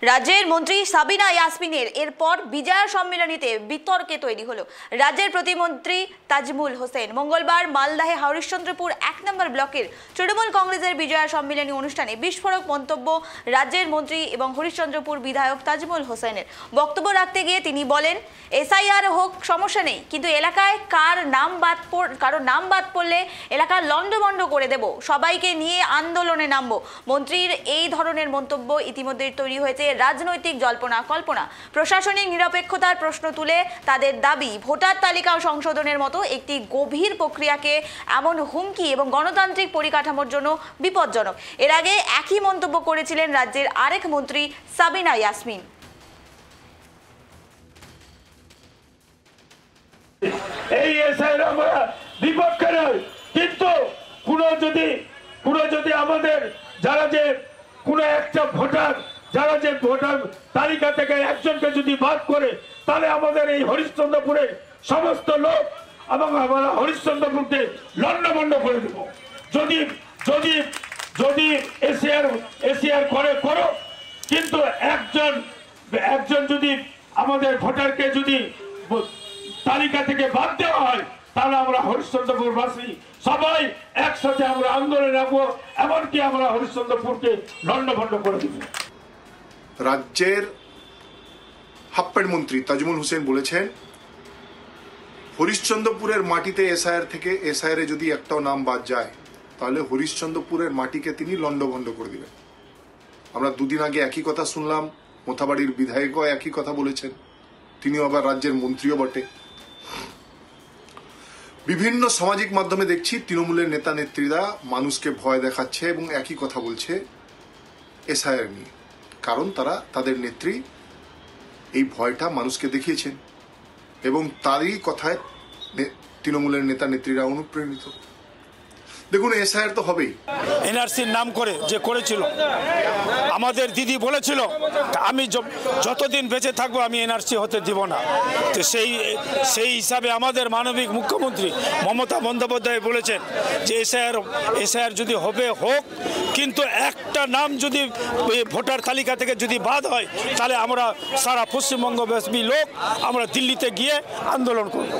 রাজ্যের মন্ত্রী সাবিনা ইয়াসমিনের এরপর বিজয়া সম্মেলনীতে বিতর্কে তৈরি হলো। রাজ্যের প্রতিমন্ত্রী তাজমুল হোসেন মঙ্গলবার মালদাহে হরিশ্চন্দ্রপুর 1 নম্বর ব্লকের তৃণমূল কংগ্রেসের বিজয়া সম্মেলনী অনুষ্ঠানে বিস্ফোরক মন্তব্য রাজ্যের মন্ত্রী এবং হরিশ্চন্দ্রপুর বিধায়ক তাজমুল হোসেনের। বক্তব্য রাখতে গিয়ে তিনি বলেন, এসআইআর হোক সমস্যা নেই, কিন্তু এলাকায় কারো নাম বাদ পড়লে এলাকা লন্ডভন্ড করে দেব, সবাইকে নিয়ে আন্দোলনে নামবো। মন্ত্রীর এই ধরনের মন্তব্য ইতিমধ্যে তৈরি হয়েছে রাজনৈতিক জল্পনা কল্পনা। প্রশাসনিক নিরপেক্ষতার প্রশ্ন তুলে তাদের দাবি, ভোটার তালিকা সংশোধনের মতো একটি গভীর প্রক্রিয়াকে এমন হুমকি এবং গণতান্ত্রিক পরিকাঠামোর জন্য বিপজ্জনক। এর আগে একই মন্তব্য করেছিলেন রাজ্যের আরেক মন্ত্রী সাবিনা ইয়াসমিন। এই এসআইআর আমরা বিপক্ষে নয়, কিন্তু পুরো যদি আমাদের যারা যে কোনো একটা ভোটার তালিকা থেকে একজনকে যদি বাদ করে, তাহলে আমাদের এই হরিশ্চন্দ্রপুরের সমস্ত লোক এবং আমরা হরিশ্চন্দ্রপুরকে লন্ডভন্ড করে দেব। যদি এসআইআর করো, কিন্তু একজন যদি আমাদের ভোটারকে যদি তালিকা থেকে বাদ দেওয়া হয়, তাহলে আমরা হরিশ্চন্দ্রপুরবাসী সবাই একসাথে আমরা আন্দোলনে নামবো, এমনকি আমরা হরিশ্চন্দ্রপুরকে লন্ডভন্ড করে দেব। রাজ্যের হাপ্পের মন্ত্রী তাজমুল হোসেন বলেছেন, হরিশ্চন্দ্রপুরের মাটিতে এসআইআর যদি একটাও নাম বাদ যায়, তাহলে হরিশ্চন্দ্রপুরের মাটিকে তিনি লন্ডভন্ড করে দিবেন। আমরা দুদিন আগে একই কথা শুনলাম, মোথাবাড়ির বিধায়কও একই কথা বলেছেন, তিনিও আবার রাজ্যের মন্ত্রীও বটে। বিভিন্ন সামাজিক মাধ্যমে দেখছি তৃণমূলের নেতা নেত্রীরা মানুষকে ভয় দেখাচ্ছে এবং একই কথা বলছে এসআইআর নিয়ে, কারণ তারা তাদের নেত্রী এই ভয়টা মানুষকে দেখিয়েছেন এবং তারই কথায় তৃণমূলের নেতা নেত্রীরা অনুপ্রাণিত। দেখুন, এসআইআর তো হবেই। এনআরসির নাম করে যে করেছিল, আমাদের দিদি বলেছিল আমি যতদিন বেঁচে থাকবো আমি এনআরসি হতে দিব না। তো সেই হিসাবে আমাদের মানবিক মুখ্যমন্ত্রী মমতা বন্দ্যোপাধ্যায় বলেছেন যে এসআইআর যদি হোক, কিন্তু একটা নাম যদি ভোটার তালিকা থেকে যদি বাদ হয়, তাহলে আমরা সারা পশ্চিমবঙ্গব্যাপী লোক আমরা দিল্লিতে গিয়ে আন্দোলন করব।